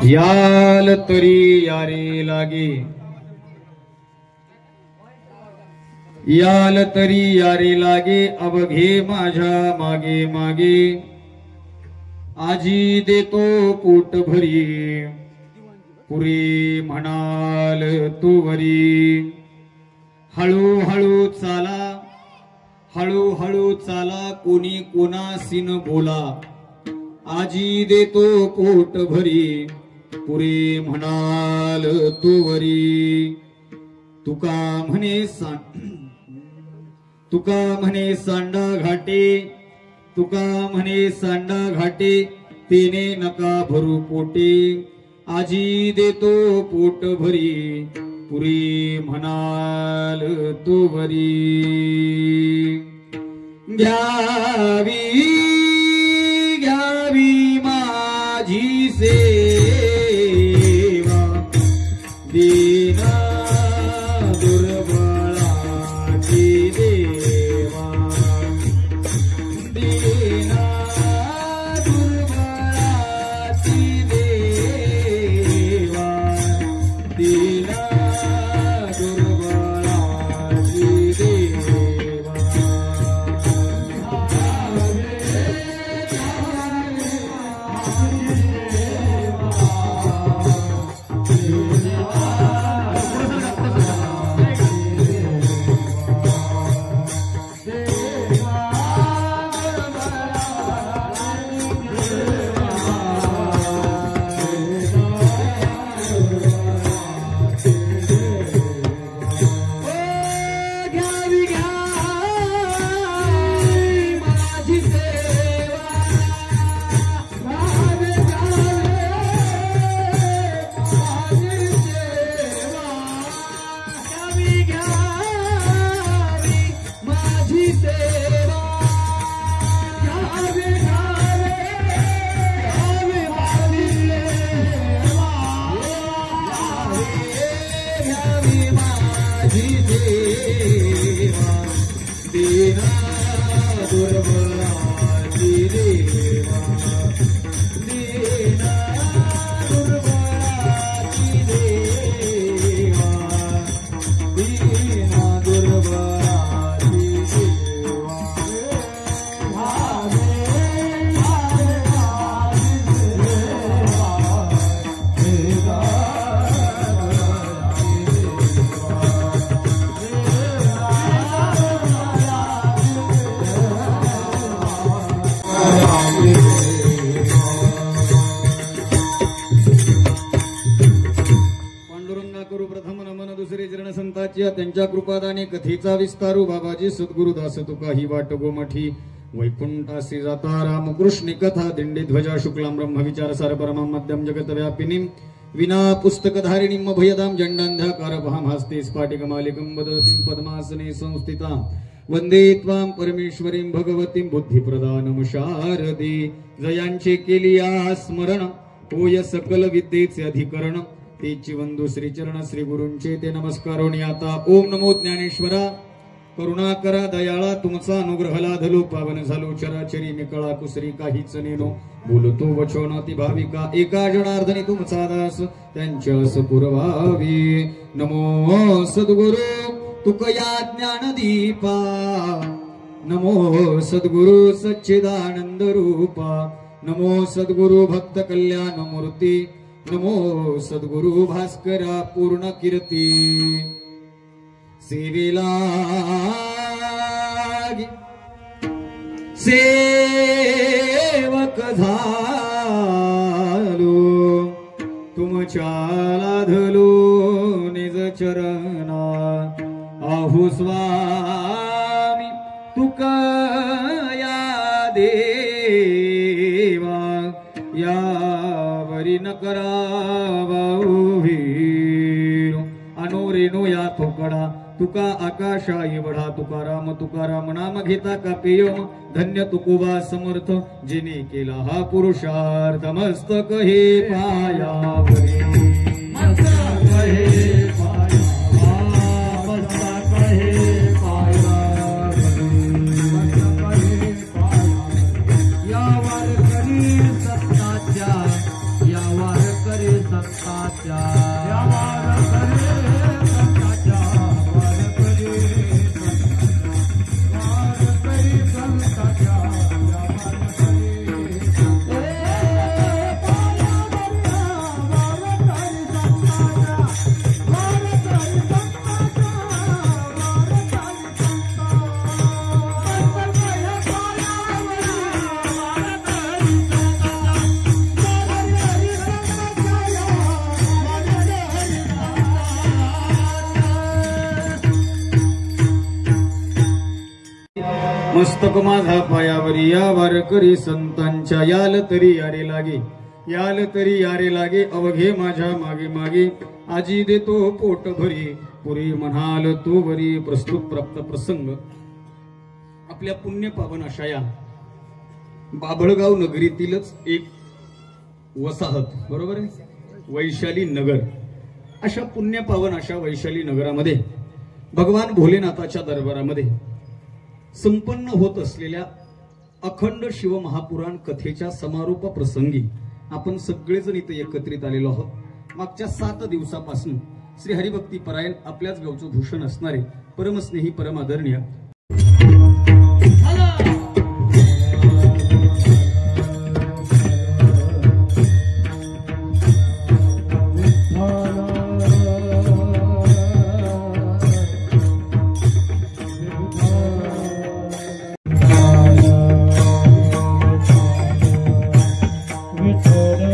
याल तरी यारे लागे, याल तरी यारे लागे, अवघे माझ्या मागे मागे, आजी देतो पोट भरी, पुरी म्हणाल तू वरी, हळू हळू चाला, हळू हळू चाला, कोणी कोणासीन बोला, आजी देतो पोट भरी, पुरी म्हणाल तू वरी, तुका म्हणे सांडा घाटे, तुका म्हणे सांडा घाटे, तेने नका भरू पोटे, आजी देतो पोट भरी, पुरी म्हणाल तू वरी, घ्यावी घ्यावी माझी सेवा, दीना दुर्बळाची देवा, दीना दुर्बळाची देवा, दीना दुर्बळाची देवा, त्यांच्या कृपादाने कथेचा विस्तारू, बाबाजी सद्गुरुदास तुका ही वाट गोमठी, वैकुंठासी जाता रामकृष्ण कथा, दिंडी ध्वजा शुक्लां ब्रह्म विचार सार परमां मध्यम जगत व्यापिनीं, विना पुस्तकधारिणीं भयदां जंडांध्याकार भाम हस्ते स्फाटिकमालिकं वदतीं पद्मासने संस्थितां, वंदे त्वां परमेश्वरीं भगवतीं बुद्धिप्रदानं शारदे, जयांचे केली स्मरण, होय सकल विद्येचे अधिकरण, तेची वंदू श्रीचरण श्री गुरूंचे ते नमस्कारोनी आता, ओम नमो ज्ञानेश्वरा, करुणा करा दयाळा, तुमचा अनुग्रह लाधलो, पावन झालो चराचरी, निकळा कुसरी काहीच नेनो, बोलतो वचन ती भाविका, एका जनार्दनी तुमचा दास, त्यांच्यास पुरवावी, नमो सद्गुरु तुकया ज्ञानदीपा, नमो सद्गुरु सच्चिदानंद रूपा, नमो सद्गुरु भक्त कल्याण मूर्ती, नमो सद्गुरु भास्करा पूर्ण कीर्ती, सेवेला सेवक झालो, तुमच्या लाधलो निज चरणा, आहु स्वामी तुकया देवा, यावरी न करावा अनोरेनो या थोकडा, तुका आकाशा एवढा, तुकाराम तुकाराम नाम घेता का पेयम, धन्य तुकोबा समर्थ, जिने केला हा पुरुषार्थ, मस्तक हे पायावरी, मस्तक हे यावर करी सत्ताच्या, यावर करी मस्तक माझा पायावरी या वारकरी संतांच्या याल तरी यारे लागे, याल तरी यारे लागे अवघे माझ्या मागे मागे आजी देतो पोट भरी पुरी म्हणाल तो वरी. प्रस्तुत प्राप्त प्रसंग आपल्या पुण्य पावन अशा या बाभळगाव नगरीतीलच एक वसाहत, बरोबर आहे, वैशाली नगर. अशा पुण्य पावन अशा वैशाली नगरामध्ये भगवान भोलेनाथाच्या दरबारामध्ये संपन्न होत असलेल्या अखंड शिव महापुराण कथेच्या समारोप प्रसंगी आपण सगळेजण इथे एकत्रित आलेलो आहोत. मागच्या 7 दिवसापासून श्री हरिभक्ती परायण आपल्याच गावचं भूषण असणारे परमस्नेही परमादरणीय विठ्ठल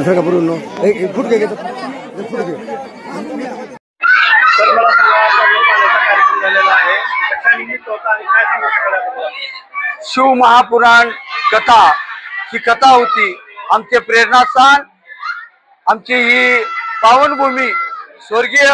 वर सगळं भरून एक फुट घे शिव महापुराण कथा ही कथा होती। आमचे प्रेरणास्थान, आमची ही पावनभूमी स्वर्गीय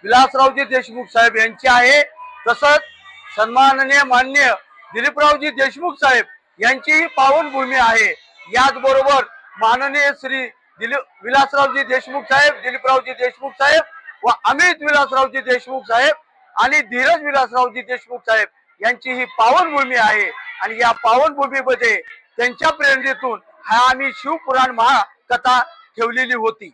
विलासरावजी देशमुख साहेब यांची आहे। तसंच सन्माननीय मान्य दिलीपरावजी देशमुख साहेब यांची ही पावनभूमी आहे। याचबरोबर माननीय श्री विलासरावजी देशमुख साहेब, दिलीपरावजी देशमुख साहेब व अमित विलासरावजी देशमुख साहेब आणि धीरज विलासरावजी देशमुख साहेब यांची ही पावनभूमी आहे। आणि या पावनभूमीमध्ये त्यांच्या प्रेरणेतून हा आम्ही शिवपुराण महाकथा ठेवलेली होती।